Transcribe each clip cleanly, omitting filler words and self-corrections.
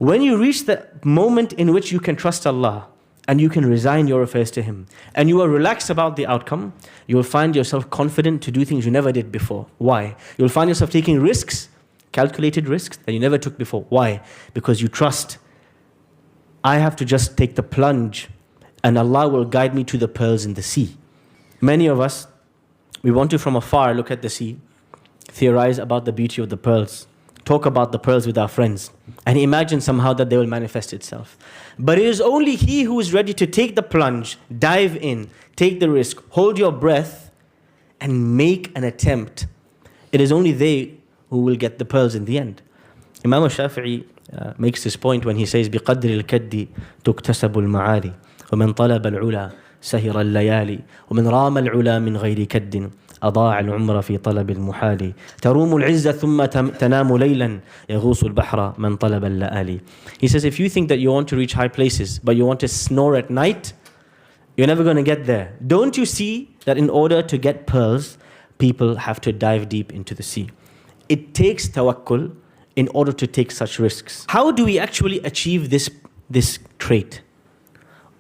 When you reach the moment in which you can trust Allah and you can resign your affairs to Him and you are relaxed about the outcome, you will find yourself confident to do things you never did before. Why? You'll find yourself taking risks, calculated risks that you never took before. Why? Because you trust. I have to just take the plunge and Allah will guide me to the pearls in the sea. Many of us, we want to from afar look at the sea, theorize about the beauty of the pearls, talk about the pearls with our friends, and imagine somehow that they will manifest itself. But it is only he who is ready to take the plunge, dive in, take the risk, hold your breath, and make an attempt. It is only they who will get the pearls in the end. Imam al-Shafi'i makes this point when he says, بِقَدْرِ الْكَدِّ تُكْتَسَبُ الْمَعَالِ وَمَنْ طَلَبَ الْعُلَى سَهِرَ اللَّيَالِ وَمَنْ رَامَ الْعُلَى مِنْ غَيْرِ كَدٍّ أضاع العمر في طلب المحال تروم العزة ثم تنام ليلا يغوص البحر من طلب اللآلي. He says, if you think that you want to reach high places, but you want to snore at night, you're never going to get there. Don't you see that in order to get pearls, people have to dive deep into the sea? It takes tawakkul in order to take such risks. How do we actually achieve this trait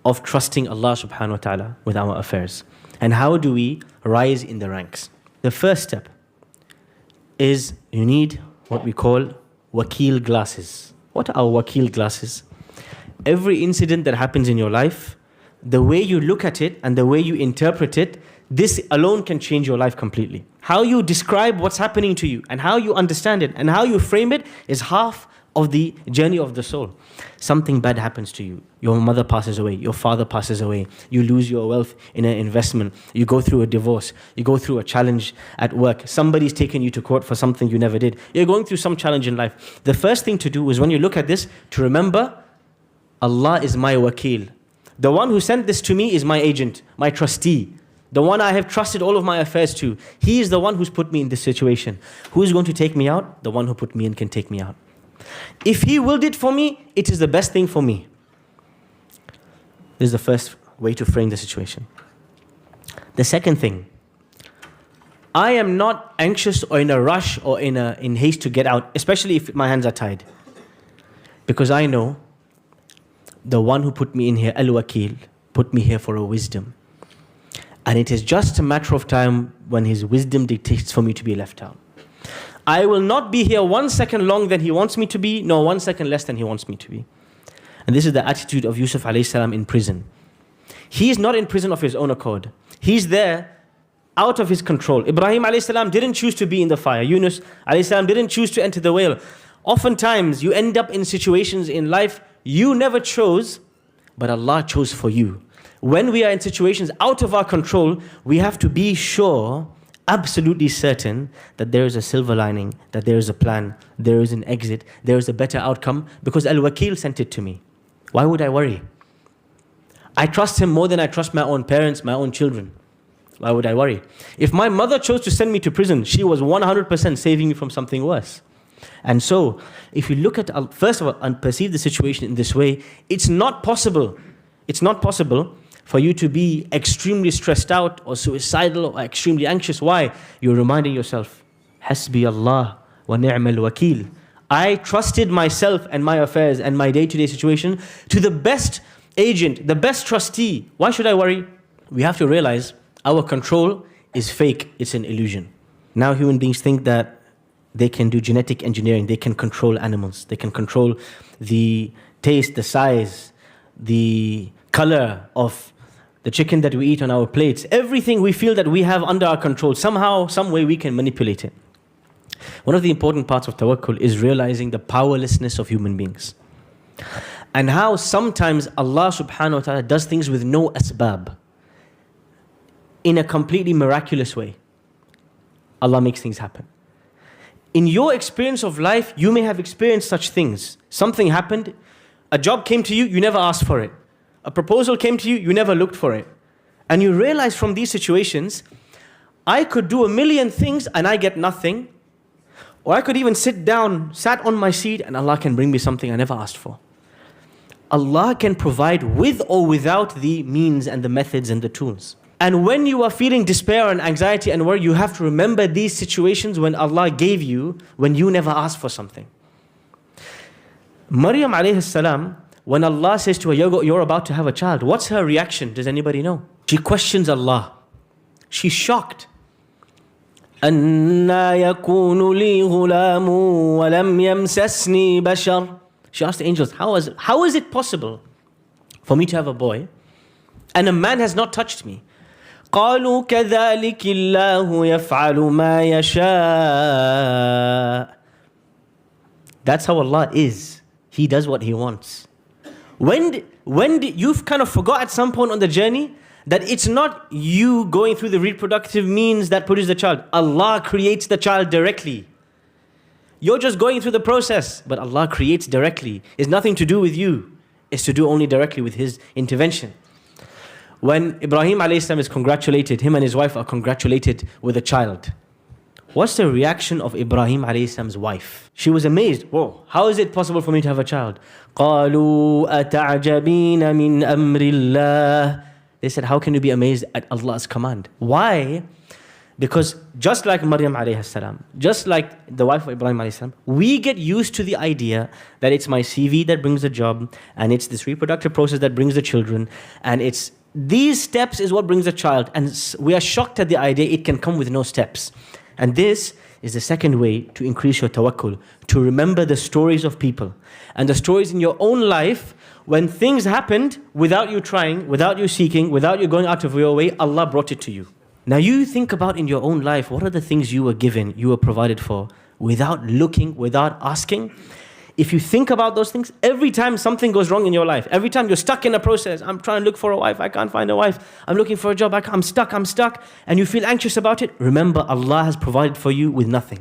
of trusting Allah subhanahu wa ta'ala with our affairs? And how do we rise in the ranks? The first step is you need what we call wakil glasses. What are wakil glasses? Every incident that happens in your life, the way you look at it and the way you interpret it, this alone can change your life completely. How you describe what's happening to you and how you understand it and how you frame it is half of the journey of the soul. Something bad happens to you. Your mother passes away. Your father passes away. You lose your wealth in an investment. You go through a divorce. You go through a challenge at work. Somebody's taken you to court for something you never did. You're going through some challenge in life. The first thing to do is when you look at this, to remember, Allah is my wakil. The one who sent this to me is my agent, my trustee. The one I have trusted all of my affairs to. He is the one who's put me in this situation. Who is going to take me out? The one who put me in can take me out. If He willed it for me, it is the best thing for me. This is the first way to frame the situation. The second thing, I am not anxious or in a rush or in haste to get out, especially if my hands are tied. Because I know the one who put me in here, Al-Wakil, put me here for a wisdom. And it is just a matter of time when His wisdom dictates for me to be left out. I will not be here 1 second long than He wants me to be, nor 1 second less than He wants me to be. And this is the attitude of Yusuf alayhi salam in prison. He is not in prison of his own accord. He's there out of his control. Ibrahim alayhi salam didn't choose to be in the fire. Yunus alayhi salam didn't choose to enter the whale. Oftentimes you end up in situations in life you never chose, but Allah chose for you. When we are in situations out of our control, we have to be sure, absolutely certain, that there is a silver lining, that there is a plan, there is an exit, there is a better outcome, because Al-Wakil sent it to me. Why would I worry? I trust Him more than I trust my own parents, my own children. Why would I worry? If my mother chose to send me to prison, she was 100% saving me from something worse. And so, if you look at, first of all, and perceive the situation in this way, it's not possible for you to be extremely stressed out or suicidal or extremely anxious. Why? You're reminding yourself, Hasbi Allah wa ni'mal wakil. I trusted myself and my affairs and my day-to-day situation to the best agent, the best trustee. Why should I worry? We have to realize our control is fake. It's an illusion. Now human beings think that they can do genetic engineering. They can control animals. They can control the taste, the size, the color of the chicken that we eat on our plates. Everything we feel that we have under our control. Somehow, some way we can manipulate it. One of the important parts of tawakkul is realizing the powerlessness of human beings. And how sometimes Allah subhanahu wa ta'ala does things with no asbab. In a completely miraculous way. Allah makes things happen. In your experience of life, you may have experienced such things. Something happened, a job came to you, you never asked for it. A proposal came to you, you never looked for it. And you realize from these situations, I could do a million things and I get nothing. Or I could even sat on my seat and Allah can bring me something I never asked for. Allah can provide with or without the means and the methods and the tools. And when you are feeling despair and anxiety and worry, you have to remember these situations when Allah gave you, when you never asked for something. Maryam alayhi salam, when Allah says to her, you're about to have a child, what's her reaction? Does anybody know? She questions Allah. She's shocked. أَنَّا يَكُونُ لِي غُلَامٌ وَلَمْ يَمْسَسْنِي بَشَرٌ. She asked the angels, how is it possible for me to have a boy and a man has not touched me? قَالُوا كَذَلِكِ اللَّهُ يَفْعَلُ مَا يَشَاءُ. That's how Allah is. He does what He wants. You've kind of forgot at some point on the journey that it's not you going through the reproductive means that produce the child. Allah creates the child directly. You're just going through the process, but Allah creates directly. It's nothing to do with you. It's to do only directly with His intervention. When Ibrahim alayhi salam is congratulated, him and his wife are congratulated with a child. What's the reaction of Ibrahim alayhi salam's wife? She was amazed. Whoa, how is it possible for me to have a child? قَالُوا أَتَعْجَبِينَ مِنْ أَمْرِ اللَّهِ. They said, how can you be amazed at Allah's command? Why? Because just like Maryam alayhi salam, just like the wife of Ibrahim alayhi salam, we get used to the idea that it's my CV that brings the job, and it's this reproductive process that brings the children, and it's these steps is what brings a child. And we are shocked at the idea it can come with no steps. And this is the second way to increase your tawakkul, to remember the stories of people and the stories in your own life when things happened without you trying, without you seeking, without you going out of your way, Allah brought it to you. Now you think about in your own life, what are the things you were given, you were provided for, without looking, without asking? If you think about those things, every time something goes wrong in your life, every time you're stuck in a process, I'm trying to look for a wife, I can't find a wife, I'm looking for a job, I'm stuck, and you feel anxious about it, remember Allah has provided for you with nothing.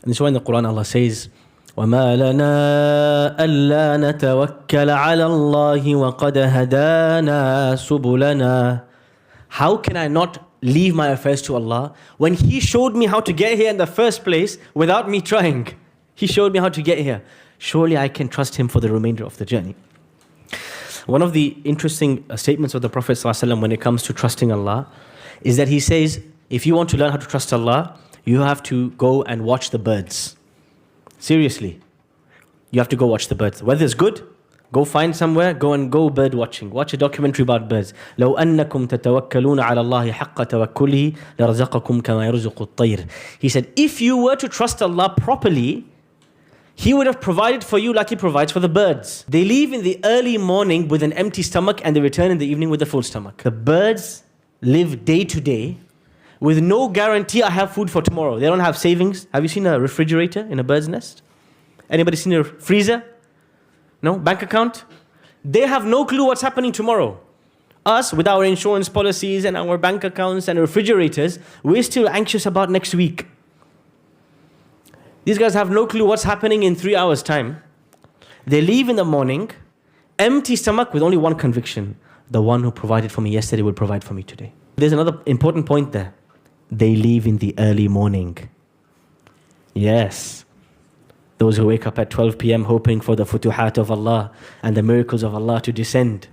And this is why in the Quran Allah says, وَمَا لَنَا أَلَّا نَتَوَكَّلَ عَلَى اللَّهِ وَقَدْ هَدَانَا سُبُلَنَا. How can I not leave my affairs to Allah when He showed me how to get here in the first place without me trying? He showed me how to get here. Surely I can trust Him for the remainder of the journey. One of the interesting statements of the Prophet ﷺ when it comes to trusting Allah is that he says, if you want to learn how to trust Allah, you have to go and watch the birds. Seriously, you have to go watch the birds. Weather's good, go find somewhere, go bird watching. Watch a documentary about birds. لو أنكم تتوكلون على الله حق توكله لرزقكم كما يرزق الطير. He said, if you were to trust Allah properly, He would have provided for you like He provides for the birds. They leave in the early morning with an empty stomach and they return in the evening with a full stomach. The birds live day to day with no guarantee I have food for tomorrow. They don't have savings. Have you seen a refrigerator in a bird's nest? Anybody seen a freezer? No? Bank account? They have no clue what's happening tomorrow. Us, with our insurance policies and our bank accounts and refrigerators, we're still anxious about next week. These guys have no clue what's happening in 3 hours' time. They leave in the morning, empty stomach with only one conviction. The one who provided for me yesterday will provide for me today. There's another important point there. They leave in the early morning. Yes. Those who wake up at 12 p.m. hoping for the futuhat of Allah and the miracles of Allah to descend.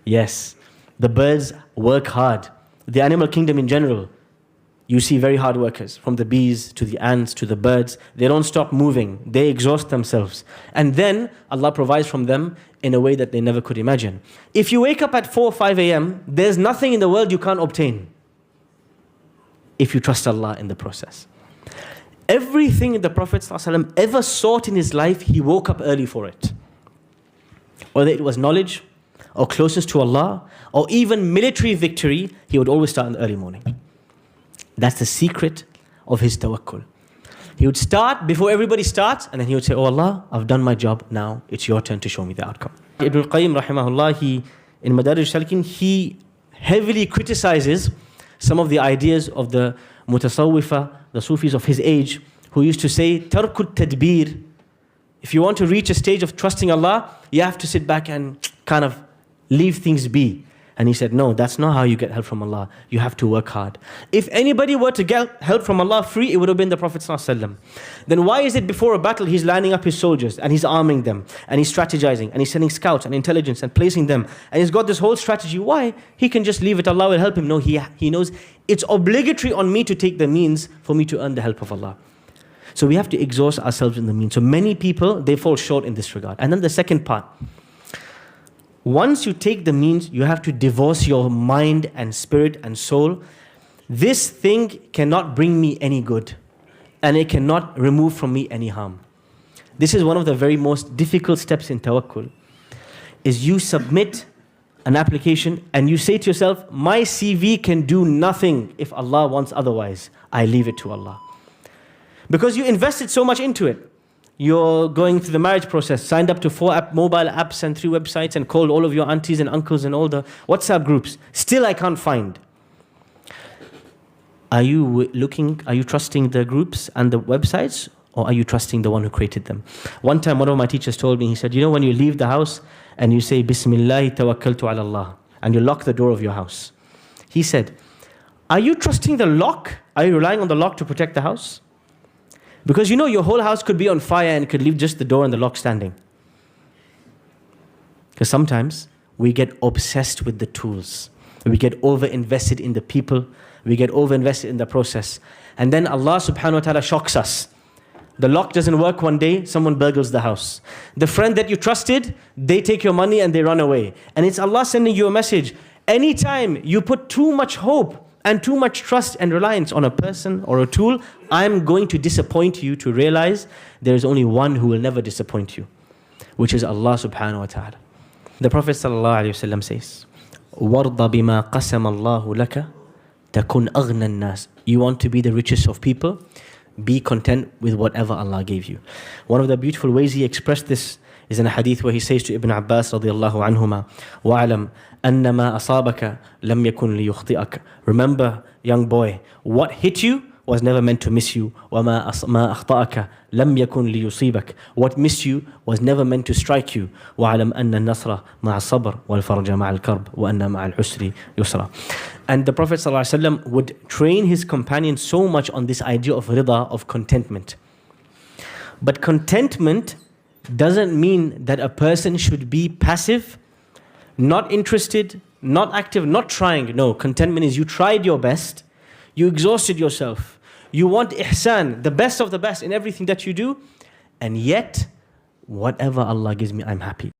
Yes. The birds work hard. The animal kingdom in general, you see very hard workers, from the bees to the ants to the birds. They don't stop moving. They exhaust themselves. And then Allah provides from them in a way that they never could imagine. If you wake up at 4 or 5 a.m., there's nothing in the world you can't obtain if you trust Allah in the process. Everything the Prophet ﷺ ever sought in his life, he woke up early for it. Whether it was knowledge or closeness to Allah or even military victory, he would always start in the early morning. That's the secret of his tawakkul. He would start before everybody starts, and then he would say, oh Allah, I've done my job, now it's your turn to show me the outcome. Ibn al-Qayyim rahimahullah, in Madarij Salikin, he heavily criticizes some of the ideas of the mutasawwifa, the Sufis of his age, who used to say, tarkut tadbir. If you want to reach a stage of trusting Allah, you have to sit back and kind of leave things be. And he said, no, that's not how you get help from Allah. You have to work hard. If anybody were to get help from Allah free, it would have been the Prophet ﷺ. Then why is it before a battle he's lining up his soldiers and he's arming them and he's strategizing and he's sending scouts and intelligence and placing them and he's got this whole strategy? Why? He can just leave it, Allah will help him. No, he knows it's obligatory on me to take the means for me to earn the help of Allah. So we have to exhaust ourselves in the means. So many people, they fall short in this regard. And then the second part, once you take the means, you have to divorce your mind and spirit and soul. This thing cannot bring me any good, and it cannot remove from me any harm. This is one of the very most difficult steps in tawakkul, is you submit an application and you say to yourself, my CV can do nothing if Allah wants otherwise. I leave it to Allah. Because you invested so much into it. You're going through the marriage process, signed up to 4 mobile apps and 3 websites and called all of your aunties and uncles and all the WhatsApp groups. Still I can't find. Are you trusting the groups and the websites, or are you trusting the one who created them? One time one of my teachers told me, he said, you know, when you leave the house and you say, Bismillah tawakkaltu ala Allah, and you lock the door of your house. He said, are you trusting the lock? Are you relying on the lock to protect the house? Because you know your whole house could be on fire and could leave just the door and the lock standing. Because sometimes we get obsessed with the tools. We get over-invested in the people. We get over-invested in the process. And then Allah subhanahu wa ta'ala shocks us. The lock doesn't work one day, someone burgles the house. The friend that you trusted, they take your money and they run away. And it's Allah sending you a message. Anytime you put too much hope and too much trust and reliance on a person or a tool, I'm going to disappoint you to realize there is only one who will never disappoint you, which is Allah subhanahu wa ta'ala. The Prophet sallallahu alayhi wa sallam says, وَارْضَ بِمَا قَسَمَ اللَّهُ لَكَ تَكُنْ أَغْنَى النَّاسِ. You want to be the richest of people? Be content with whatever Allah gave you. One of the beautiful ways he expressed this is in a hadith where he says to Ibn Abbas radiyallahu anhuma, وَعَلَمْ أَنَّمَا أَصَابَكَ لَمْ يَكُنْ لِيُخْطِئَكَ. Remember, young boy, what hit you was never meant to miss you. وَمَا أَخْطَأَكَ لَمْ يَكُنْ لِيُصِيبَكَ. What missed you was never meant to strike you. وَعَلَمْ أَنَّ النَّصْرَ مَعَ الصَّبْرِ وَالْفَرْجَ مَعَ الْكَرْبِ وَأَنَّ مَعَ الْعُسْرِ يُسْرًا. And the Prophet ﷺ would train his companions so much on this idea of rida, of contentment. But contentment doesn't mean that a person should be passive, not interested, not active, not trying. No, contentment is you tried your best, you exhausted yourself, you want ihsan, the best of the best in everything that you do, and yet, whatever Allah gives me, I'm happy.